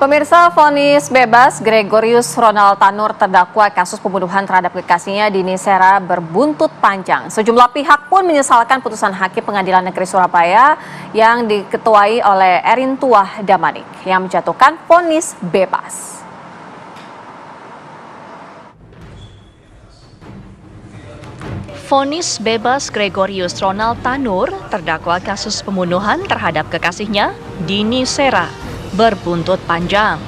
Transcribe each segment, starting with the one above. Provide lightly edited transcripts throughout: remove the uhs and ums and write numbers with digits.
Pemirsa, vonis bebas Gregorius Ronald Tanur terdakwa kasus pembunuhan terhadap kekasihnya Dini Sera berbuntut panjang. Sejumlah pihak pun menyesalkan putusan Hakim Pengadilan Negeri Surabaya yang diketuai oleh Erin Tuah Damanik yang menjatuhkan vonis bebas. Vonis bebas Gregorius Ronald Tanur terdakwa kasus pembunuhan terhadap kekasihnya Dini Sera berbuntut panjang.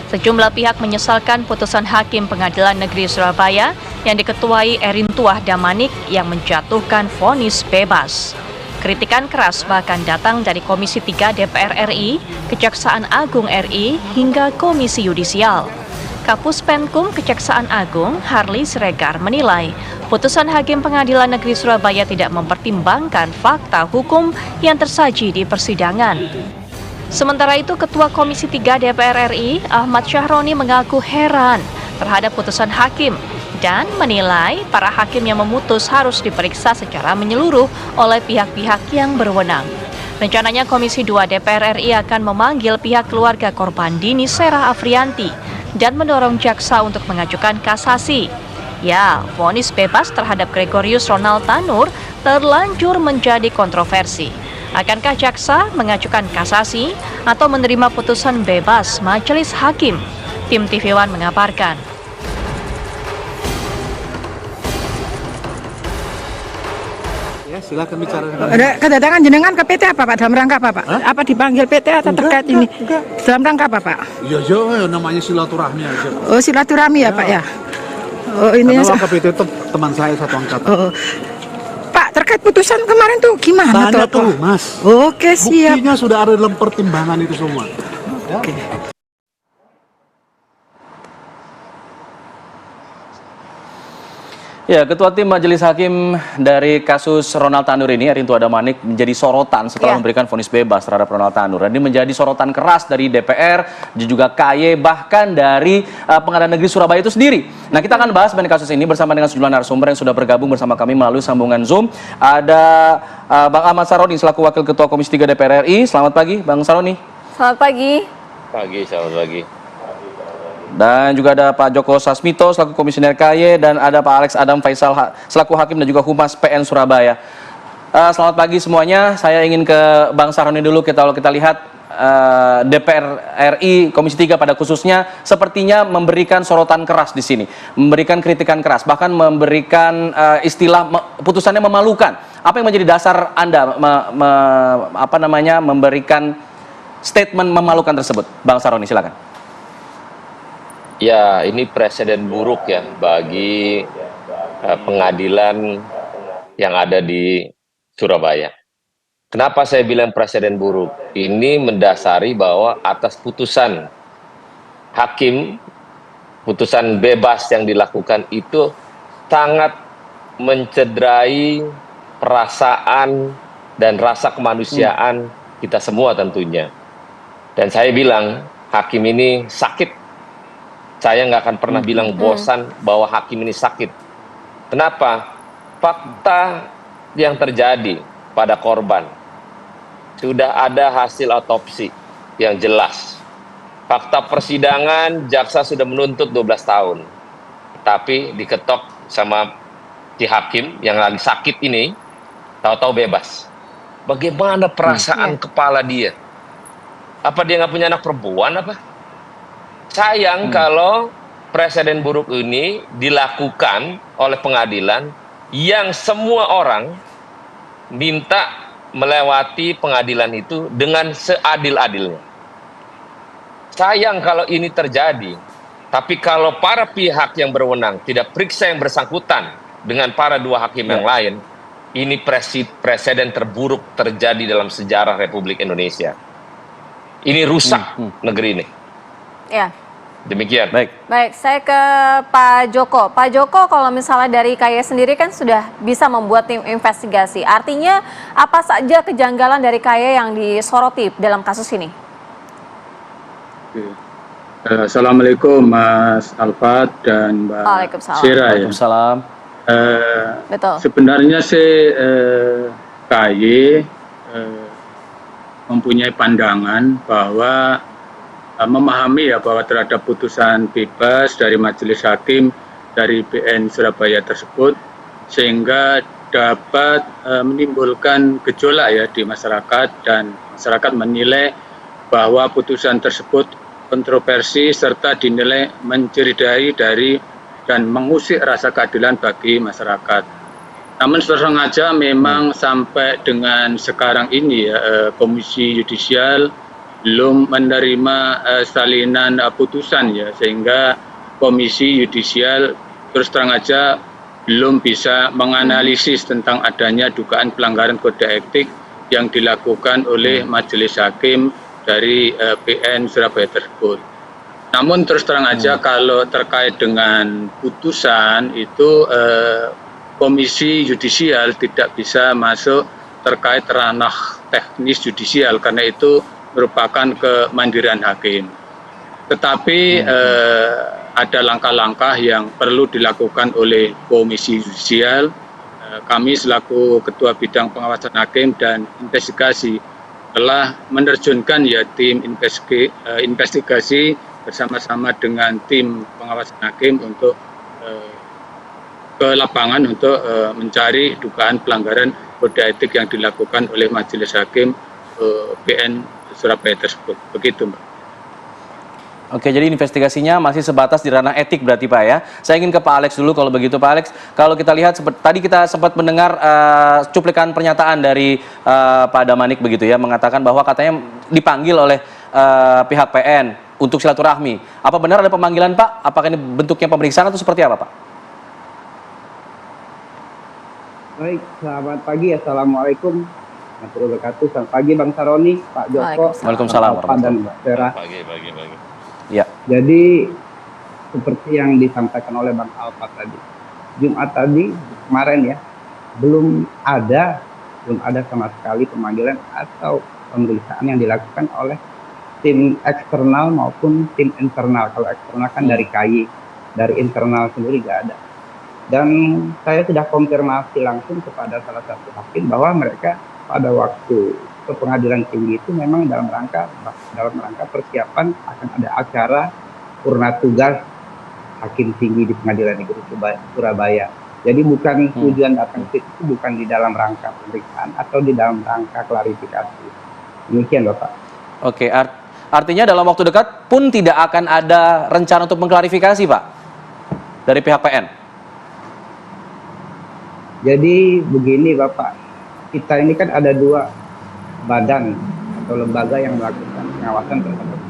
Sejumlah pihak menyesalkan putusan Hakim Pengadilan Negeri Surabaya yang diketuai Erin Tuah Damanik yang menjatuhkan vonis bebas. Kritikan keras bahkan datang dari Komisi 3 DPR RI, Kejaksaan Agung RI, hingga Komisi Yudisial. Kapus Penkum Kejaksaan Agung, Harli Siregar, menilai putusan Hakim Pengadilan Negeri Surabaya tidak mempertimbangkan fakta hukum yang tersaji di persidangan. Sementara itu, Ketua Komisi 3 DPR RI, Ahmad Syahroni, mengaku heran terhadap putusan hakim dan menilai para hakim yang memutus harus diperiksa secara menyeluruh oleh pihak-pihak yang berwenang. Rencananya Komisi 2 DPR RI akan memanggil pihak keluarga korban Dini Sera Afrianti dan mendorong jaksa untuk mengajukan kasasi. Ya, vonis bebas terhadap Gregorius Ronald Tanur terlanjur menjadi kontroversi. Akankah jaksa mengajukan kasasi atau menerima putusan bebas majelis hakim? Tim TV One mengabarkan. Ya, silakan bicara. Kedatangan jenengan ke PT apa Pak? Dalam rangka apa Pak? Apa dipanggil PT atau terkait ini? Dalam rangka apa Pak? Iya, namanya silaturahmi aja. Oh, silaturahmi ya Pak ya? Oh, ini karena ke PT itu teman saya satu angkatan. Oh. Pak, terkait putusan kemarin tuh gimana banyak tuh Mas. Oke, siap. Buktinya sudah ada dalam pertimbangan itu semua. Oke. Ya, Ketua Tim Majelis Hakim dari kasus Ronald Tanur ini, Erin Tuah Damanik, menjadi sorotan setelah memberikan vonis bebas terhadap Ronald Tanur. Dan ini menjadi sorotan keras dari DPR, dan juga KY, bahkan dari Pengadilan Negeri Surabaya itu sendiri. Nah, kita akan bahas mengenai kasus ini bersama dengan sejumlah narasumber yang sudah bergabung bersama kami melalui sambungan Zoom. Ada Bang Ahmad Saroni selaku Wakil Ketua Komisi 3 DPR RI. Selamat pagi, Bang Saroni. Selamat pagi. Selamat pagi. Dan juga ada Pak Joko Sasmito selaku Komisioner KY, dan ada Pak Alex Adam Faisal selaku Hakim dan juga Humas PN Surabaya. Selamat pagi semuanya. Saya ingin ke Bang Saroni dulu. Kalau kita lihat DPR RI Komisi 3 pada khususnya sepertinya memberikan sorotan keras di sini, memberikan kritikan keras, bahkan memberikan istilah putusannya memalukan. Apa yang menjadi dasar Anda memberikan statement memalukan tersebut? Bang Saroni, silakan. Ya, ini presiden buruk ya bagi pengadilan yang ada di Surabaya. Kenapa saya bilang presiden buruk? Ini mendasari bahwa atas putusan hakim, putusan bebas yang dilakukan itu sangat mencederai perasaan dan rasa kemanusiaan kita semua tentunya. Dan saya bilang hakim ini sakit. Saya nggak akan pernah bilang bosan bahwa hakim ini sakit. Kenapa? Fakta yang terjadi pada korban sudah ada hasil otopsi yang jelas. Fakta persidangan, jaksa sudah menuntut 12 tahun. Tapi diketok sama si hakim yang lagi sakit ini, tahu-tahu bebas. Bagaimana perasaan kepala dia? Apa dia nggak punya anak perempuan apa? Sayang kalau presiden buruk ini dilakukan oleh pengadilan yang semua orang minta melewati pengadilan itu dengan seadil-adilnya. Sayang kalau ini terjadi, tapi kalau para pihak yang berwenang tidak periksa yang bersangkutan dengan para dua hakim yang lain, ini presiden terburuk terjadi dalam sejarah Republik Indonesia. Ini rusak negeri ini. Ya. Demikian. Baik, saya ke Pak Joko. Pak Joko, kalau misalnya dari KY sendiri kan sudah bisa membuat tim investigasi. Artinya apa saja kejanggalan dari KY yang disoroti dalam kasus ini? Assalamualaikum Mas Alfat dan Mbak Sira. Waalaikumsalam. Betul. Sebenarnya KY mempunyai pandangan bahwa memahami ya bahwa terhadap putusan bebas dari Majelis Hakim dari PN Surabaya tersebut, sehingga dapat menimbulkan gejolak ya di masyarakat, dan masyarakat menilai bahwa putusan tersebut kontroversi serta dinilai mencederai dari dan mengusik rasa keadilan bagi masyarakat. Namun terus saja memang sampai dengan sekarang ini ya, Komisi Yudisial belum menerima salinan putusan ya, sehingga Komisi Yudisial terus terang aja belum bisa menganalisis tentang adanya dugaan pelanggaran kode etik yang dilakukan oleh Majelis Hakim dari PN Surabaya tersebut. Namun terus terang aja kalau terkait dengan putusan itu Komisi Yudisial tidak bisa masuk terkait ranah teknis yudisial, karena itu merupakan kemandirian hakim. Tetapi ada langkah-langkah yang perlu dilakukan oleh Komisi Yudisial. Kami selaku Ketua Bidang Pengawasan Hakim dan Investigasi telah menerjunkan ya tim investigasi bersama-sama dengan tim pengawasan hakim untuk ke lapangan untuk mencari dugaan pelanggaran kode etik yang dilakukan oleh Majelis Hakim PN Surabaya tersebut. Begitu, Mbak. Oke, jadi investigasinya masih sebatas di ranah etik berarti Pak ya. Saya ingin ke Pak Alex dulu kalau begitu Pak Alex. Kalau kita lihat tadi kita sempat mendengar cuplikan pernyataan dari Pak Damanik begitu ya, mengatakan bahwa katanya dipanggil oleh pihak PN untuk silaturahmi. Apa benar ada pemanggilan Pak? Apakah ini bentuknya pemeriksaan atau seperti apa Pak? Baik, selamat pagi. Assalamualaikum warahmatullahi wabarakatuh. Selamat pagi Bang Saroni, Pak Joko. Waalaikumsalam Pak dan Mbak Vera. Pagi. Ya. Jadi seperti yang disampaikan oleh Bang Alfa tadi, Jumat tadi kemarin ya, belum ada sama sekali pemanggilan atau pemeriksaan yang dilakukan oleh tim eksternal maupun tim internal. Kalau eksternal kan dari KAI, dari internal sendiri nggak ada. Dan saya sudah konfirmasi langsung kepada salah satu hakim bahwa mereka pada waktu ke pengadilan tinggi itu memang dalam rangka persiapan akan ada acara purna tugas hakim tinggi di Pengadilan Negeri Surabaya. Jadi bukan tujuan datang ke situ bukan di dalam rangka pemeriksaan atau di dalam rangka klarifikasi. Demikian Bapak. Oke, artinya dalam waktu dekat pun tidak akan ada rencana untuk mengklarifikasi Pak dari pihak PN. Jadi begini Bapak, kita ini kan ada dua badan atau lembaga yang melakukan pengawasan terhadap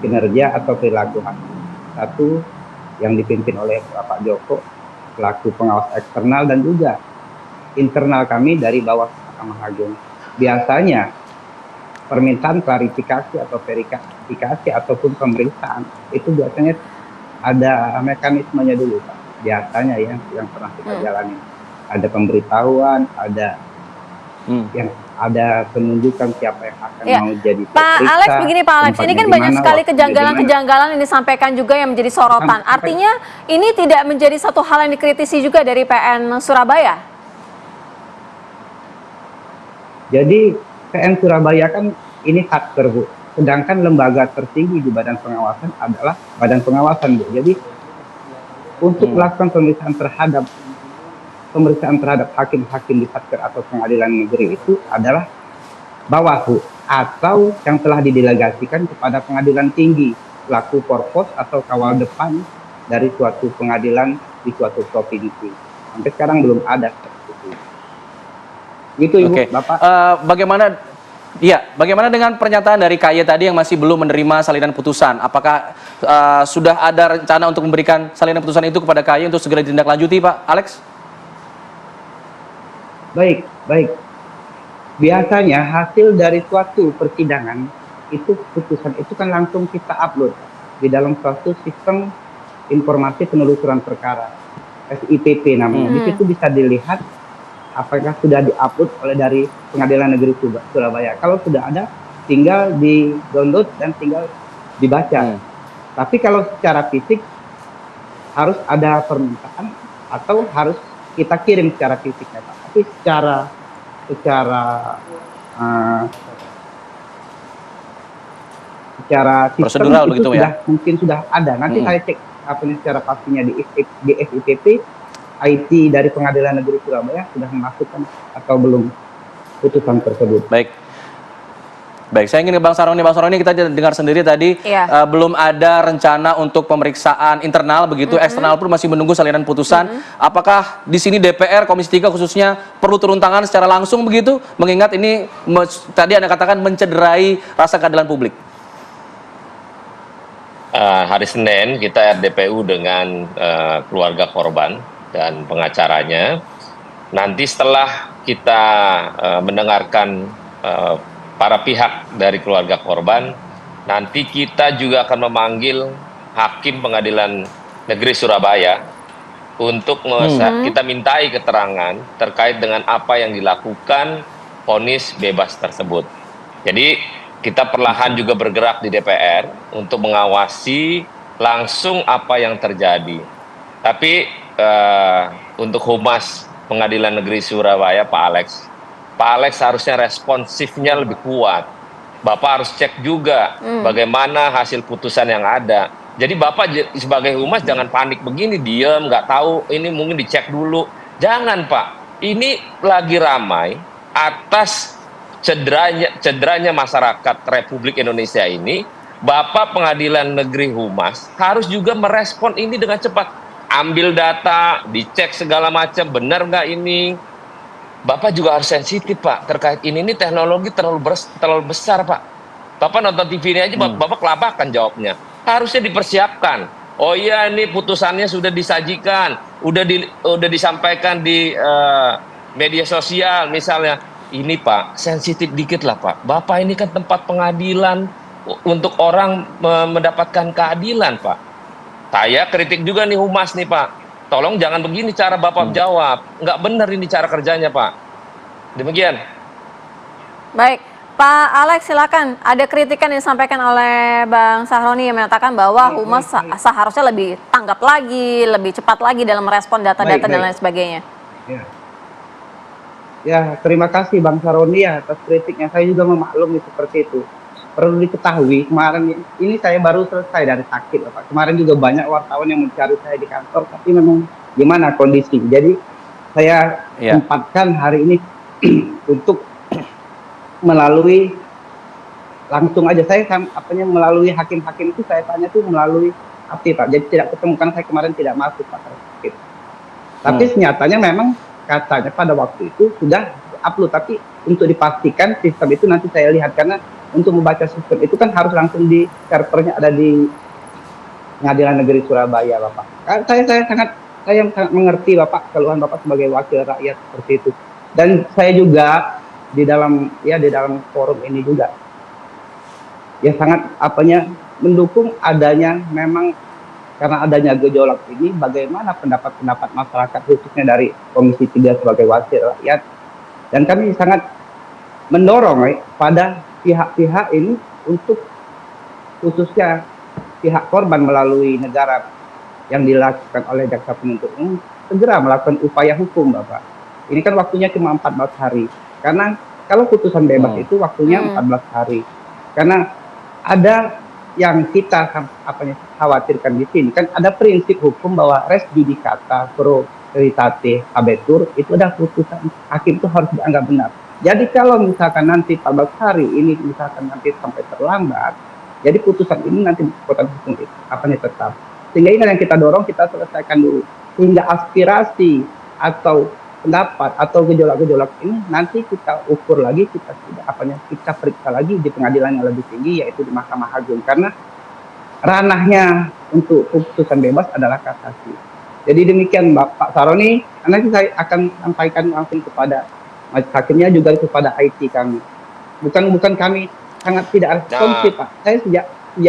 kinerja atau perilaku hakim. Satu yang dipimpin oleh Bapak Joko selaku pengawas eksternal dan juga internal kami dari bawah Mahkamah Agung. Biasanya permintaan klarifikasi atau verifikasi ataupun pemeriksaan itu biasanya ada mekanismenya dulu Pak. Biasanya ya yang pernah kita jalani. Ada pemberitahuan, ada yang ada penunjukan siapa yang akan mau jadi Pak Alex, begini Pak Alex, ini kan banyak sekali kejanggalan-kejanggalan yang disampaikan juga yang menjadi sorotan. Artinya ini tidak menjadi satu hal yang dikritisi juga dari PN Surabaya? Jadi PN Surabaya kan ini Satker Bu, sedangkan lembaga tertinggi di badan pengawasan adalah badan pengawasan Bu. Jadi untuk melakukan pemeriksaan terhadap hakim-hakim di Satker atau pengadilan negeri itu adalah Bawaslu atau yang telah didelegasikan kepada pengadilan tinggi selaku korpos atau kawal depan dari suatu pengadilan di suatu provinsi. Sampai sekarang belum ada seperti itu. Gitu Ibu, Bapak. Bagaimana dengan pernyataan dari KAI tadi yang masih belum menerima salinan putusan? Apakah sudah ada rencana untuk memberikan salinan putusan itu kepada KAI untuk segera ditindaklanjuti Pak Alex? Baik. Biasanya hasil dari suatu persidangan itu putusan itu kan langsung kita upload di dalam suatu sistem informasi penelusuran perkara SIPP namanya. Di situ bisa dilihat apakah sudah diupload oleh dari Pengadilan Negeri Surabaya. Kalau sudah ada, tinggal di-download dan tinggal dibaca. Tapi kalau secara fisik harus ada permintaan atau harus kita kirim secara fisiknya Pak. Tapi secara secara sistem Prosedural itu begitu ya? sudah mungkin sudah ada. Nanti saya cek apa ini secara pastinya di SIPP IT dari Pengadilan Negeri Surabaya sudah memasukkan atau belum putusan tersebut. Baik. Baik, saya ingin ke Bang Saroni. Bang Saroni, kita dengar sendiri tadi Iya. belum ada rencana untuk pemeriksaan internal, begitu eksternal pun masih menunggu salinan putusan. Apakah di sini DPR Komisi 3 khususnya perlu turun tangan secara langsung begitu, mengingat ini tadi Anda katakan mencederai rasa keadilan publik? Hari Senin kita RDPU dengan keluarga korban dan pengacaranya. Nanti setelah kita mendengarkan para pihak dari keluarga korban, nanti kita juga akan memanggil Hakim Pengadilan Negeri Surabaya untuk kita mintai keterangan terkait dengan apa yang dilakukan vonis bebas tersebut. Jadi kita perlahan juga bergerak di DPR untuk mengawasi langsung apa yang terjadi. Tapi untuk Humas Pengadilan Negeri Surabaya, Pak Alex harusnya responsifnya lebih kuat. Bapak harus cek juga bagaimana hasil putusan yang ada. Jadi Bapak sebagai humas jangan panik begini, diam, nggak tahu, ini mungkin dicek dulu. Jangan Pak, ini lagi ramai atas cederanya masyarakat Republik Indonesia ini. Bapak Pengadilan Negeri Humas harus juga merespon ini dengan cepat. Ambil data, dicek segala macam, benar nggak ini? Bapak juga harus sensitif Pak terkait ini teknologi terlalu besar Pak. Bapak nonton TV ini aja Bapak kelabakan jawabnya. Harusnya dipersiapkan. Oh iya, ini putusannya sudah disajikan, udah disampaikan di media sosial misalnya. Ini Pak, sensitif dikit lah Pak. Bapak ini kan tempat pengadilan untuk orang mendapatkan keadilan Pak. Saya kritik juga nih humas nih Pak. Tolong jangan begini cara Bapak jawab. Nggak benar ini cara kerjanya, Pak. Demikian. Baik, Pak Alex silakan. Ada kritikan yang disampaikan oleh Bang Sahroni yang menyatakan bahwa humas seharusnya lebih tanggap lagi, lebih cepat lagi dalam merespon data-data dan lain sebagainya. Ya, terima kasih Bang Sahroni ya atas kritiknya. Saya juga memaklumi seperti itu. Perlu diketahui, kemarin ini saya baru selesai dari sakit, Pak. Kemarin juga banyak wartawan yang mencari saya di kantor, tapi memang gimana kondisi. Jadi saya sempatkan hari ini untuk melalui langsung aja saya melalui hakim-hakim itu saya tanya tuh melalui aktif Pak. Jadi tidak ketemu karena saya kemarin tidak masuk Pak sakit. Tapi nyatanya memang katanya pada waktu itu sudah upload, tapi untuk dipastikan sistem itu nanti saya lihat karena untuk membaca sistem itu kan harus langsung di servernya ada di Pengadilan Negeri Surabaya, Bapak. Saya sangat mengerti Bapak keluhan Bapak sebagai wakil rakyat seperti itu. Dan saya juga di dalam forum ini juga ya sangat mendukung adanya memang karena adanya gejolak ini bagaimana pendapat masyarakat khususnya dari Komisi 3 sebagai wakil rakyat. Dan kami sangat mendorong pada pihak-pihak ini untuk khususnya pihak korban melalui negara yang dilakukan oleh jaksa penuntut umum segera melakukan upaya hukum Bapak. Ini kan waktunya cuma 14 hari. Karena kalau putusan bebas itu waktunya 14 hari. Karena ada yang kita khawatirkan di sini kan ada prinsip hukum bahwa res judicata pro veritate habetur itu ada putusan hakim itu harus dianggap benar. Jadi kalau misalkan nanti 14 hari ini misalkan nanti sampai terlambat, jadi putusan ini nanti kekuatan hukum tetap. Sehingga ini yang kita dorong, kita selesaikan dulu. Sehingga aspirasi atau pendapat atau gejolak-gejolak ini nanti kita ukur lagi, kita periksa lagi di pengadilan yang lebih tinggi yaitu di Mahkamah Agung karena ranahnya untuk putusan bebas adalah kasasi. Jadi demikian Pak Sahroni, nanti saya akan sampaikan langsung kepada majelis hakimnya juga kepada IT kami. Bukan kami sangat tidak responsif Pak. Saya sejak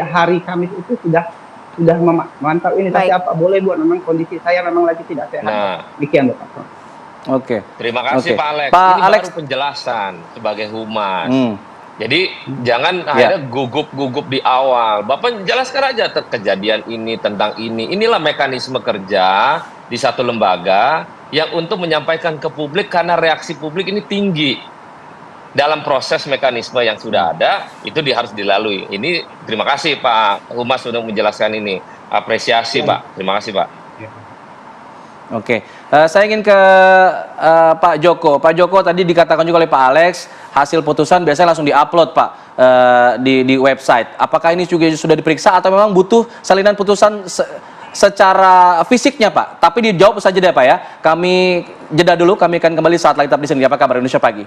hari Kamis itu sudah memantau ini. Tapi apa boleh buat memang kondisi saya memang lagi tidak sehat. Demikian Bapak. Oke. Terima kasih Pak Alex. Pak ini Alex baru penjelasan sebagai humas. Jadi jangan akhirnya gugup di awal. Bapak jelaskan aja kejadian ini tentang ini. Inilah mekanisme kerja di satu lembaga yang untuk menyampaikan ke publik karena reaksi publik ini tinggi. dalam proses mekanisme yang sudah ada itu harus dilalui. Ini terima kasih Pak Humas untuk menjelaskan ini. Apresiasi Pak. Terima kasih Pak. Oke, saya ingin ke Pak Joko. Pak Joko tadi dikatakan juga oleh Pak Alex, hasil putusan biasanya langsung diupload Pak di website. Apakah ini juga sudah diperiksa atau memang butuh salinan putusan secara fisiknya Pak? Tapi dijawab saja deh Pak ya. Kami jeda dulu, kami akan kembali saat lagi tetap di sini. Apa kabar Indonesia Pagi?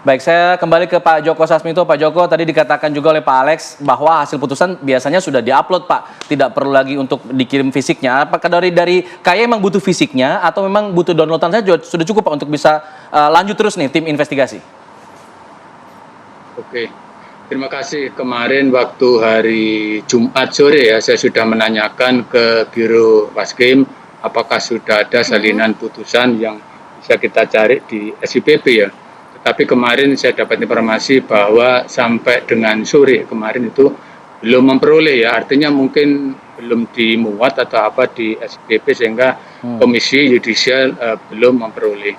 Baik, saya kembali ke Pak Joko Sasmito. Pak Joko, tadi dikatakan juga oleh Pak Alex bahwa hasil putusan biasanya sudah diupload Pak, tidak perlu lagi untuk dikirim fisiknya. Apakah dari KAY memang butuh fisiknya atau memang butuh downloadan saja sudah cukup Pak untuk bisa lanjut terus nih tim investigasi? Oke, terima kasih. Kemarin waktu hari Jumat sore ya, saya sudah menanyakan ke Biro Waskim apakah sudah ada salinan putusan yang bisa kita cari di SIPP ya. Tapi kemarin saya dapat informasi bahwa sampai dengan sore kemarin itu belum memperoleh ya, artinya mungkin belum dimuat atau apa di SPP sehingga Komisi Yudisial belum memperoleh.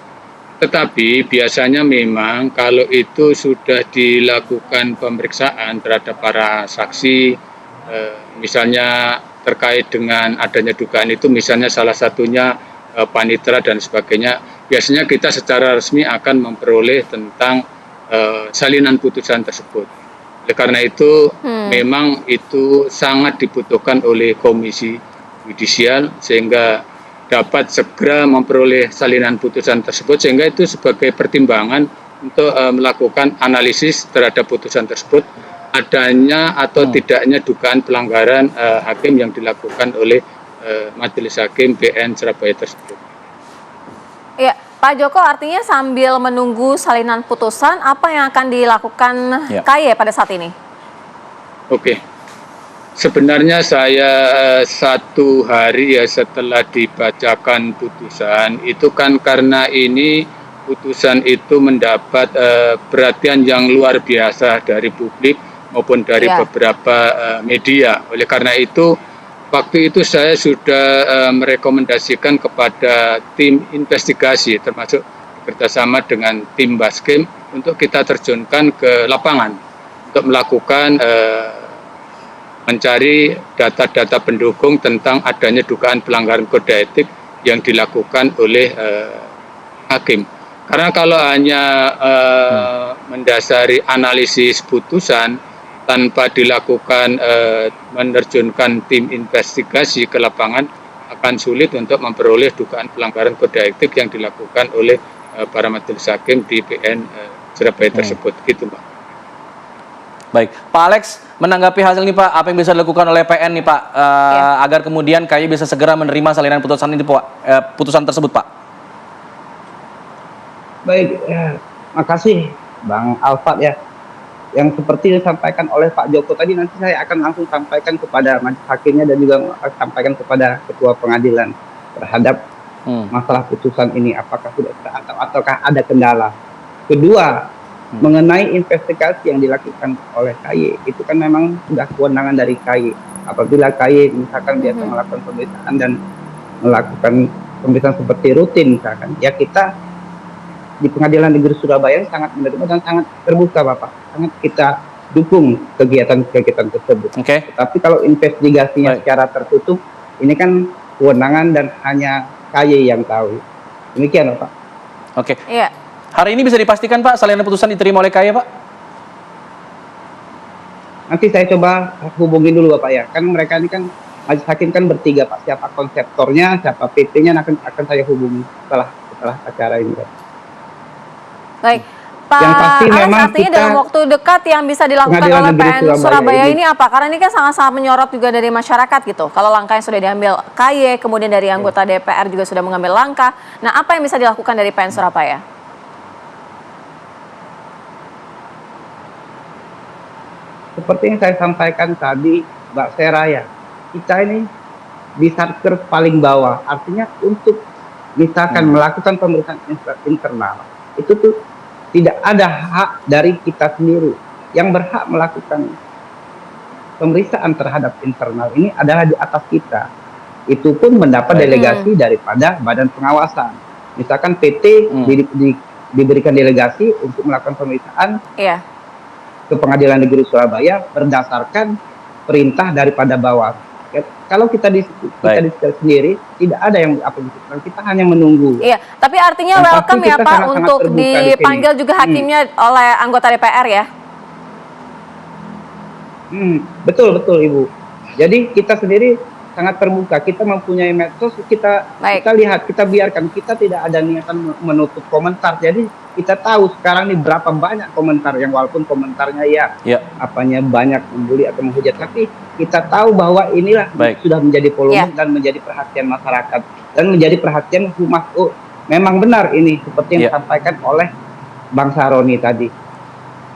Tetapi biasanya memang kalau itu sudah dilakukan pemeriksaan terhadap para saksi, misalnya terkait dengan adanya dugaan itu, misalnya salah satunya panitera dan sebagainya, biasanya kita secara resmi akan memperoleh tentang salinan putusan tersebut. Oleh karena itu, memang itu sangat dibutuhkan oleh Komisi Yudisial sehingga dapat segera memperoleh salinan putusan tersebut, sehingga itu sebagai pertimbangan untuk melakukan analisis terhadap putusan tersebut, adanya atau tidaknya dugaan pelanggaran hakim yang dilakukan oleh Majelis Hakim PN Surabaya tersebut. Ya, Pak Joko, artinya sambil menunggu salinan putusan, apa yang akan dilakukan KAY pada saat ini? Oke, sebenarnya saya 1 hari ya setelah dibacakan putusan, itu kan karena ini putusan itu mendapat perhatian yang luar biasa dari publik maupun dari beberapa media. Oleh karena itu, waktu itu saya sudah merekomendasikan kepada tim investigasi termasuk bekerjasama dengan tim Baskim untuk kita terjunkan ke lapangan untuk melakukan mencari data-data pendukung tentang adanya dugaan pelanggaran kode etik yang dilakukan oleh hakim. Karena kalau hanya mendasari analisis putusan tanpa dilakukan menerjunkan tim investigasi ke lapangan, akan sulit untuk memperoleh dugaan pelanggaran kode etik yang dilakukan oleh para majelis hakim di PN Surabaya tersebut. Gitu, Pak. Baik, Pak Alex, menanggapi hasil ini Pak, apa yang bisa dilakukan oleh PN nih Pak, agar kemudian KAY bisa segera menerima salinan putusan ini Pak, putusan tersebut Pak? Baik, makasih Bang Alfat ya. Yang seperti disampaikan oleh Pak Joko tadi, nanti saya akan langsung sampaikan kepada majelis hakimnya dan juga sampaikan kepada ketua pengadilan terhadap masalah putusan ini, apakah sudah ataukah ada kendala. Kedua, mengenai investigasi yang dilakukan oleh KAY, itu kan memang sudah kewenangan dari KAY. Apabila KAY misalkan biasa melakukan pemeriksaan dan melakukan pemeriksaan seperti rutin misalkan, ya kita di Pengadilan Negeri Surabaya sangat menerima dan sangat terbuka Bapak, sangat kita dukung kegiatan-kegiatan tersebut. Tapi kalau investigasinya secara tertutup, ini kan kewenangan dan hanya KAY yang tahu. Demikian Bapak. Oke. Iya. Hari ini bisa dipastikan Pak salinan putusan diterima oleh KAY Pak? Nanti saya coba hubungin dulu Bapak ya. Kan mereka ini kan majelis hakim kan bertiga Pak. Siapa konseptornya, siapa PT-nya akan saya hubungi setelah acara ini Pak. Baik, Pak Alex, artinya dalam waktu dekat yang bisa dilakukan oleh PN Surabaya ini apa? Karena ini kan sangat-sangat menyorot juga dari masyarakat gitu. Kalau langkah yang sudah diambil KAY, kemudian dari anggota DPR juga sudah mengambil langkah. Nah, apa yang bisa dilakukan dari PN Surabaya? Seperti yang saya sampaikan tadi, Mbak Seraya, kita ini di satker paling bawah. Artinya untuk misalkan melakukan pemeriksaan internal, itu tuh tidak ada hak dari kita sendiri. Yang berhak melakukan pemeriksaan terhadap internal ini adalah di atas kita. Itu pun mendapat delegasi daripada badan pengawasan. Misalkan PT diberikan delegasi untuk melakukan pemeriksaan Iya. ke Pengadilan Negeri Surabaya berdasarkan perintah daripada bawah. Kalau kita di sendiri tidak ada yang apa kita hanya menunggu. Iya, tapi artinya Dan welcome pasti ya kita Pak sangat-sangat untuk terbuka di sini. dipanggil juga hakimnya oleh anggota DPR ya? Betul Ibu. Jadi kita sendiri sangat terbuka. Kita mempunyai medsos, kita lihat, kita biarkan. Kita tidak ada niatan menutup komentar. Jadi kita tahu sekarang ini berapa banyak komentar yang walaupun komentarnya apanya banyak membuli atau menghujat, tapi kita tahu bahwa inilah sudah menjadi polemik dan menjadi perhatian masyarakat dan menjadi perhatian humas. Oh, memang benar ini seperti yang disampaikan oleh Bang Saroni tadi.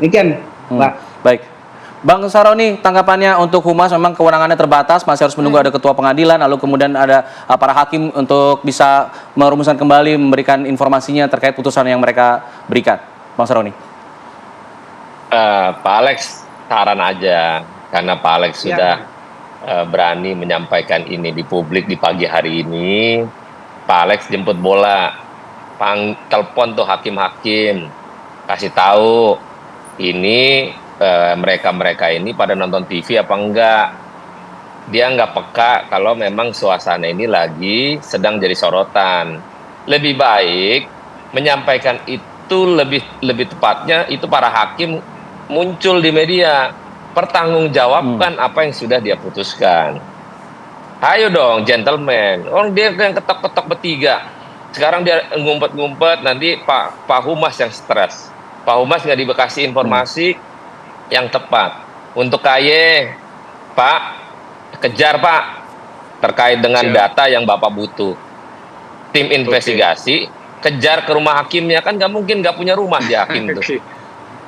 Demikian, Mbak. Baik. Bang Saroni, tanggapannya untuk humas memang kewenangannya terbatas, masih harus menunggu ada ketua pengadilan, lalu kemudian ada para hakim untuk bisa merumuskan kembali, memberikan informasinya terkait putusan yang mereka berikan. Bang Saroni. Pak Alex, saran aja, karena Pak Alex sudah berani menyampaikan ini di publik di pagi hari ini, Pak Alex jemput bola, telepon tuh hakim-hakim, kasih tahu ini mereka ini pada nonton TV apa enggak. Dia nggak peka kalau memang suasana ini lagi sedang jadi sorotan. Lebih baik menyampaikan itu lebih tepatnya itu para hakim muncul di media, pertanggungjawabkan apa yang sudah dia putuskan. Ayo dong gentleman, orang dia yang ketok-ketok bertiga, sekarang dia ngumpet-ngumpet, nanti Pak Humas yang stres. Pak Humas nggak dikasih informasi yang tepat. Untuk KY, Pak, kejar Pak, terkait dengan data yang Bapak butuh. Tim investigasi, kejar ke rumah hakimnya, kan nggak mungkin nggak punya rumah di hakim itu.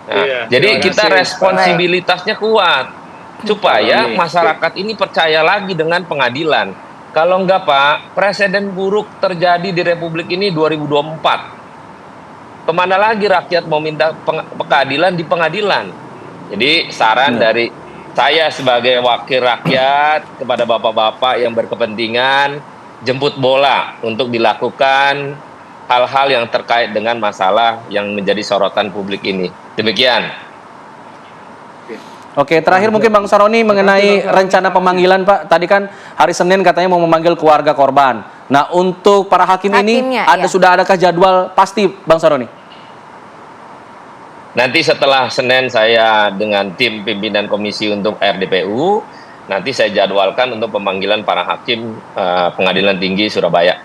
Nah, jadi kita responsibilitasnya kuat, supaya masyarakat ini percaya lagi dengan pengadilan. Kalau enggak Pak, presiden buruk terjadi di Republik ini 2024. Kemana lagi rakyat mau minta keadilan di pengadilan? Jadi saran dari saya sebagai wakil rakyat kepada bapak-bapak yang berkepentingan, jemput bola untuk dilakukan hal-hal yang terkait dengan masalah yang menjadi sorotan publik ini. Demikian. Oke, terakhir mungkin Bang Saroni mengenai rencana pemanggilan Pak. Tadi kan hari Senin katanya mau memanggil keluarga korban. Nah, untuk para hakim ini sudah adakah jadwal pasti Bang Saroni? Nanti setelah Senin saya dengan tim pimpinan komisi untuk RDPU, nanti saya jadwalkan untuk pemanggilan para hakim Pengadilan Tinggi Surabaya.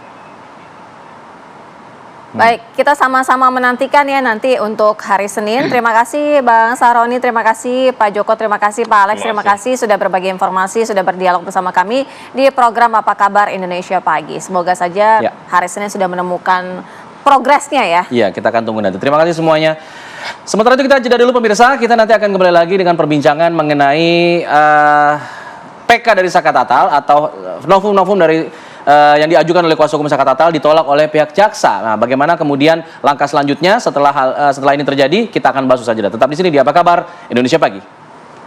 Baik, kita sama-sama menantikan ya nanti untuk hari Senin. Terima kasih Bang Saroni, terima kasih Pak Joko, terima kasih Pak Alex, terima kasih sudah berbagi informasi, sudah berdialog bersama kami di program Apa Kabar Indonesia Pagi. Semoga saja hari Senin sudah menemukan progresnya ya. Iya, kita akan tunggu nanti. Terima kasih semuanya. Sementara itu kita jeda dulu pemirsa, kita nanti akan kembali lagi dengan perbincangan mengenai PK dari Saka Tatal atau novum dari yang diajukan oleh kuasa hukum Saka Tatal ditolak oleh pihak jaksa. Nah, bagaimana kemudian langkah selanjutnya setelah ini terjadi, kita akan bahas saja. Tetap di sini di Apa Kabar Indonesia Pagi.